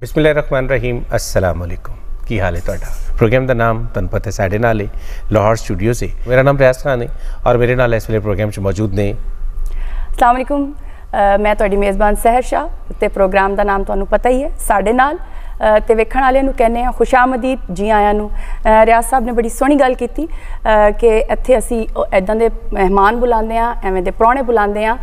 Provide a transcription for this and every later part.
बिस्मिल्लाहिर्रहमानिर्रहीम अस्सलाम वालेकुम। की हाल है तुहाडा? प्रोग्राम का नाम तुहानू पता है साडे नाल है लाहौर स्टूडियो से। मेरा नाम रियाज खान है और मेरे नाल इस वेले प्रोग्राम च मौजूद ने। अस्सलाम वालेकुम, मैं तुहाडी मेज़बान सहर शाह ते प्रोग्राम का नाम तुहानू पता ही है साडे नाल ते वेखण वालियां नू कहने आ खुशामदीद, जी आयां नू। रियाज साहब ने बड़ी सोहनी गल कीती कि इत्थे असी इदां दे मेहमान बुलांदे आ, एवें दे प्राहुणे बुलांदे आ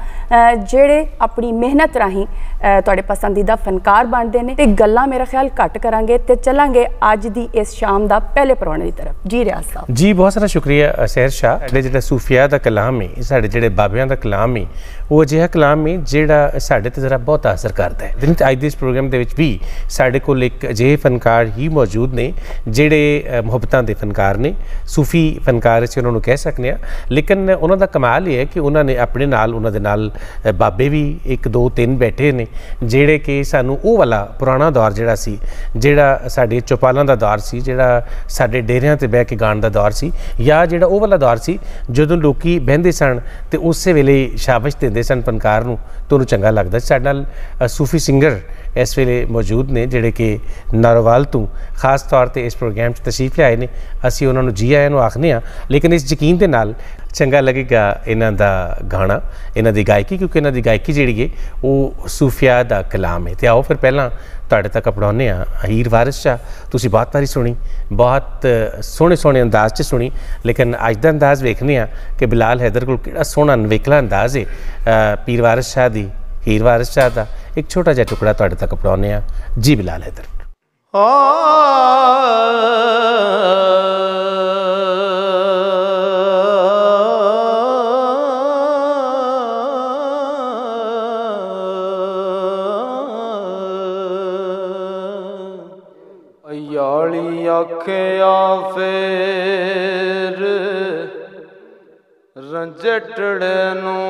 जेड़े अपनी मेहनत राहीं तुहाडे पसंदीदा फनकार बनदे ने। ते गल्लां मेरा ख्याल घट करांगे ते चलांगे अज दी इस शाम दा पहले प्राहुणे दी तरफ। जी रियाज साहब जी, बहुत सारा शुक्रिया सहर शाह। साडे जिहड़ा सूफिया दा कलाम है, साडे जिहड़े बाबियां दा कलाम है, वो अजिहा कलाम है जिहड़ा साडे ते जरा बहुत असर करदा है। अज दे इस प्रोग्राम दे विच भी साडे कोल एक अजिहे फनकार ही मौजूद ने जिहड़े मुहब्बतां दे फनकार ने, सूफी फनकार असीं उन्हां नूं कह सकने आ। लेकिन उन्हां दा कमाल ये है कि उन्हां ने अपने नाल उन्हां दे नाल बाबे भी एक दो तीन बैठे ने जिहड़े कि सानू वो वाला पुराना दौर जिहड़ा सी, जिहड़ा साडे चौपालां दा दौर सी, जिहड़ा साडे डेरियां ते बह के गाण दा दौर सी, या जिहड़ा वो वाला दौर सी जदों लोकी बहिंदे सन ते उस वेले शाबाश दिंदे सन फनकार नूं ते उहनूं चंगा लगदा। साडे नाल सूफी सिंगर इस वेले मौजूद ने जिहड़े कि नारोवाल तो खास तौर पर इस प्रोग्राम से तशरीफ लियाए ने। असी उन्होंने जी आया नूं आखने आ, लेकिन इस यकीन के नाल चंगा लगेगा इन्हां दा गाना, इन्हां दी गायकी, क्योंकि इन्हां दी गायकी जिहड़ी है वो सूफिया दा कलाम है। तो आओ फिर पहला तुहाडे तक अपनाउने आ हीर वारिस शाह। तुसीं बहुत बारी सुनी, बहुत सोहणे सोहणे अंदाज च सुनी, लेकिन अज दा अंदाज वेखने आ कि बिलाल हैदर कोल किहड़ा सोहना नवेकला अंदाज है। पीर वारिस शाह दी हीर वारिस शाह का एक छोटा जिहा टुकड़ा तुहाडे तक अपनाउने आ। जी बिलाल हैदर। याली आखिया फेर रंजटड़े नूं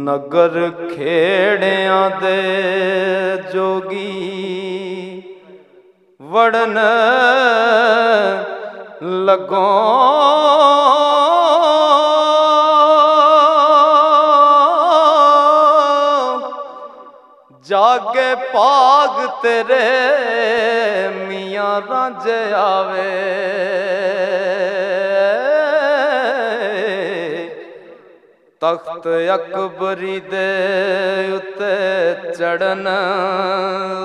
नगर खेड़ियां दे जोगी वड़न लगो। जागे पाग तेरे मियाँ रांझे आवे, तख्त अकबरी दे उत्ते चढ़न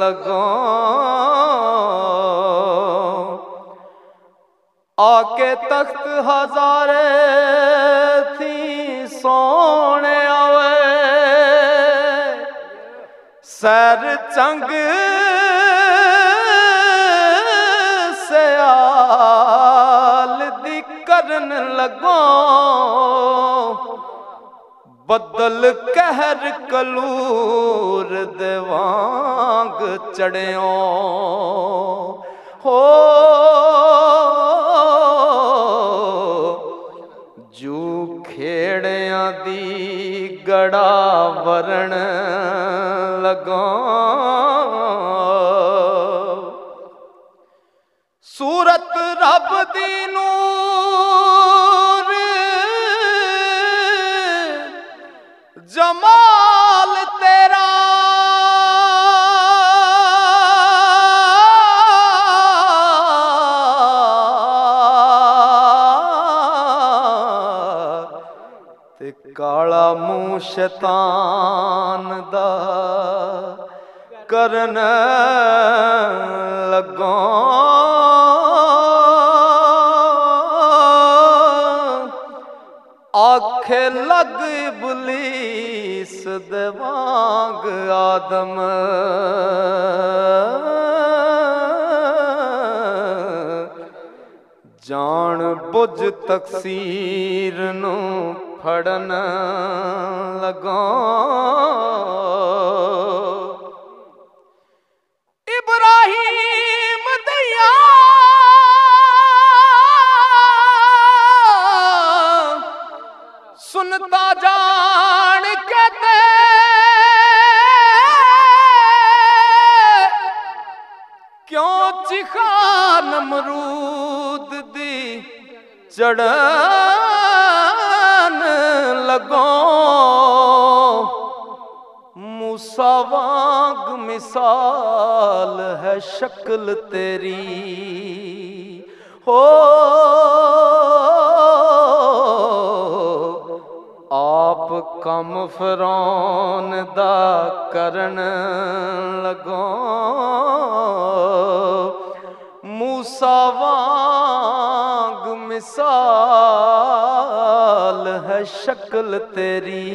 लगो। आके तख्त हजारे थी सोने आवे, सैर चंग सयाल दी करन लगो। बदल कहर कलूर देवांग चढ़ियो हो। जू खेड़ियां दी गड़ा वरण लगो। सूरत रब दी नूर जमाल तेरा, ते काला मुंह शैतान दा करन लगो। आखे लग इबलीस दे वांग आदम, जान बुझ तकसीर नू फड़न लगो। इब्राहिम दैया सुनता जान के क्यों चिखा नमरूद दी चढ़न लगो मूसा वांग मिसाल है शक्ल तेरी हो आप कम फिरौन दा करन लगो मूसा वांग मिसाल है शक्ल तेरी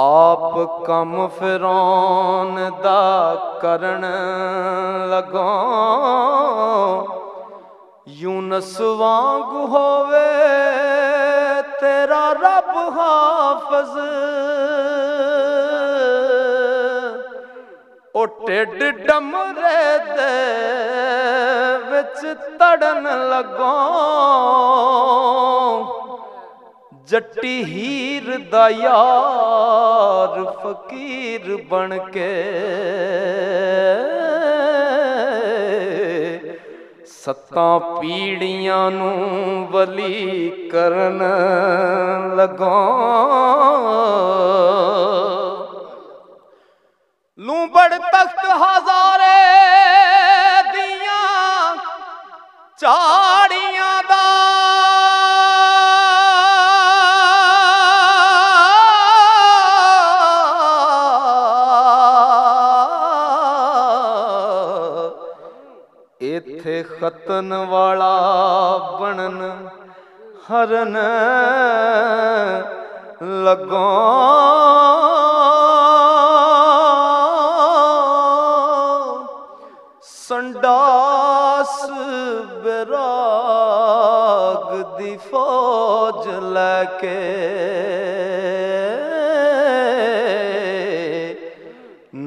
आप कम फिरौन दा करन लगो यूनस वांग होवे तेरा रब हाफिज ओ टिड डमरे दे विच तड़न लगो जट्टी हीर दा यार फकीर बन के सत्तां पीड़ियां नू वली करन लगो लूंबड़ तख्त हजारे दियां चाड़ियां दा इथे खतन वाला बनन हरन लगो संडास बिराग दी फौज लैके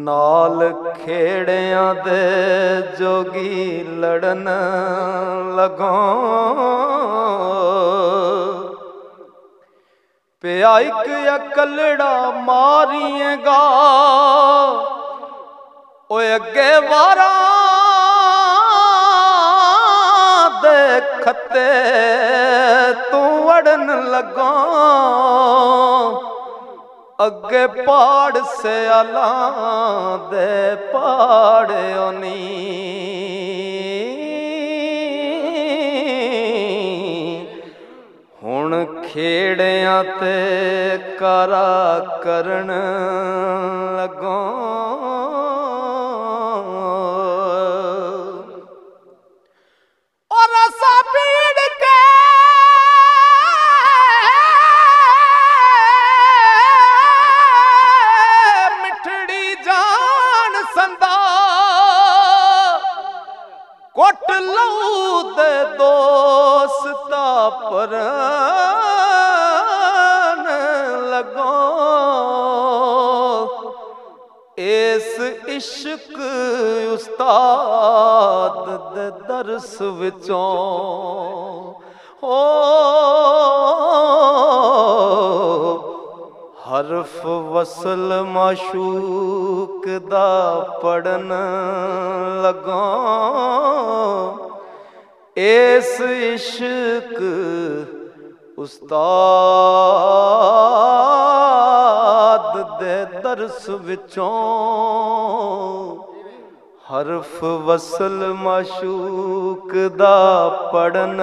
नाल खेड़ियां दे जोगी लड़न लगो पिया इक अकलड़ा मारिएगा ओ अगे वारा दे खते तू वड़न लगो अगे पहाड़ से आला दे पहाड़ों नी हुण खेड़ियां ते कारा करन लगो और रसा पीड़ के कोट लऊ दे दोस्ता परन लगो इस इश्क उस्ताद दे दरस विचों हो हरफ वसल माशूक दा पढ़न लगो इस इश्क उस्ताद दे दरस विचों हरफ वसल माशूक दा पढ़न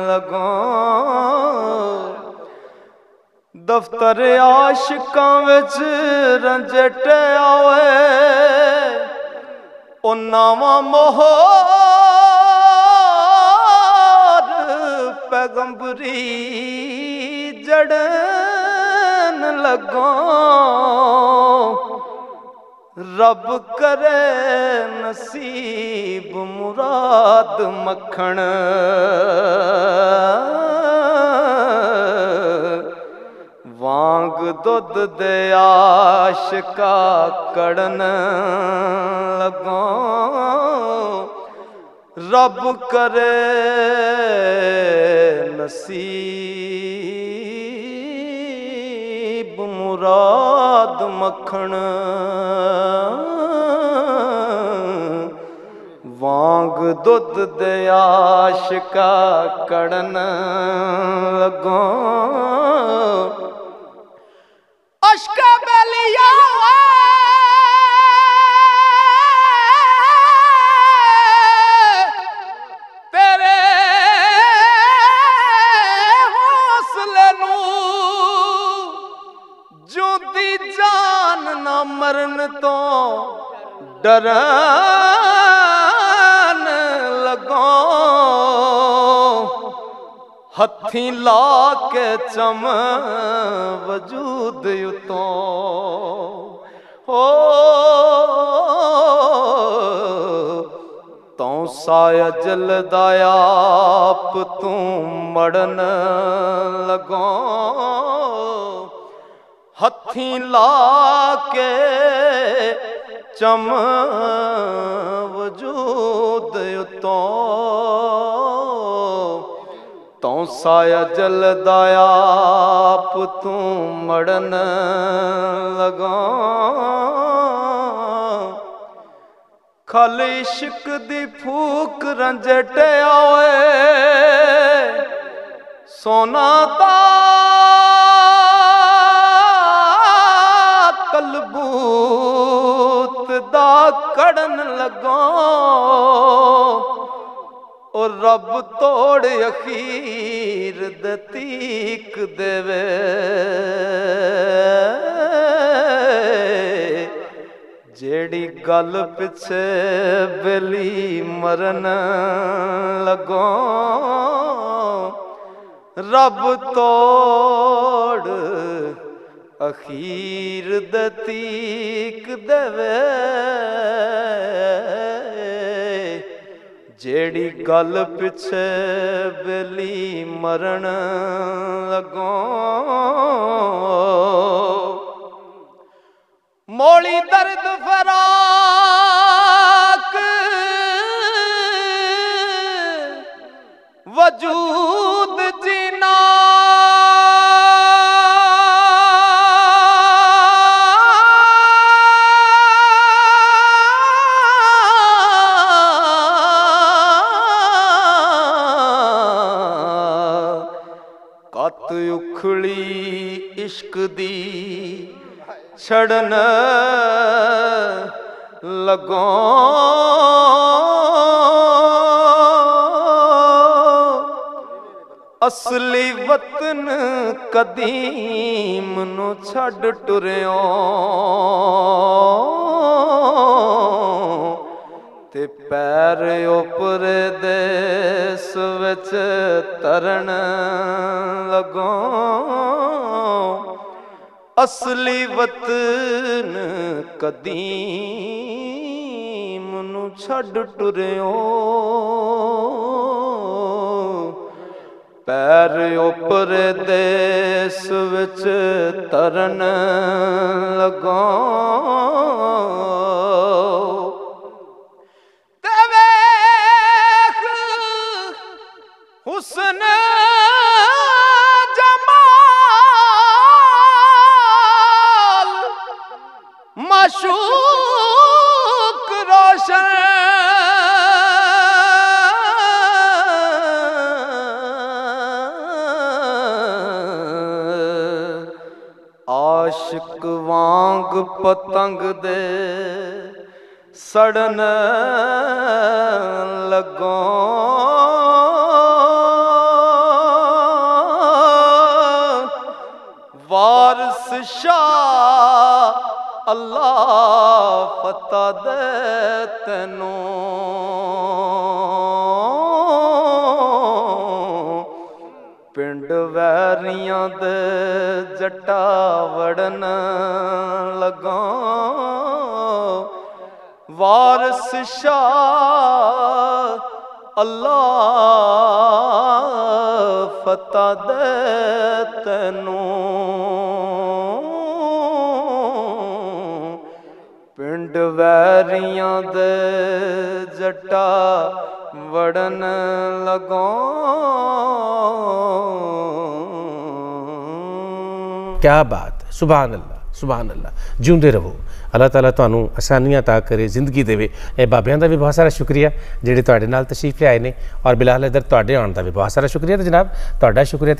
लगो दफ्तर आशिकां विच रंजट आवे ओ नावा मोहर पैगंबरी जड़न लगो रब करे नसीब मुराद मखण वांग दुध दे आशिका कड़न लगो रब करे नसीब मुराद मखण वांग दुध दे आशिका कड़न लगो अशका बेलिया तेरे हौसले नू जोदी जान ना मरन तो डरन लगो हथी ला के चम वजूद उतो हो तो साया जलदाया आप तू मड़न लगो हथी ला के चम वजूद उतो तो साया जलदाया आप तू मड़न लगो खल इश्क दी फूक रंजटे आए सोना ता कलबूत दा कड़न लगो और रब तोड़ अखीर दतीक देवे जेड़ी गल पिछे बेली मरन लगो रब तोड़ अखीर दतीक देवे जेड़ी गल पिछे बेली मरण लगो मोली दर्द फराक वजूद जीना उखड़ी इश्क दी छड़न लगो असली वतन कदीम नु छड़ टुरियो ते पैर उपर देस विच तरन लगो असली वतन कदीम नु छड़ टुरियो पैर उपर देस विच तरन लगो हुस्न जमाल माशूक रोशन आशिक वांग पतंग दे सड़न लगो वारिस शाह अल्लाह फता दे तैनू पिंड वैरियां दे जटा वड़न लगो वारिस शाह अल्लाह फता दे तैनू पिंड वैरियां दे जटा वड़न लगो। क्या बात, सुभान अल्लाह। सुभान अल्लाह, जिਉਂਦੇ रहो। अल्लाह ताला तुहानू आसानियां अता करे, जिंदगी देवे। ये बाबियां दा भी बहुत सारा शुक्रिया जिहड़े तुहाडे नाल तशरीफ लिआए ने, और बिलाल इधर तुहाडे आउण दा भी बहुत सारा शुक्रिया। तो जनाब तुहाडा शुक्रिया।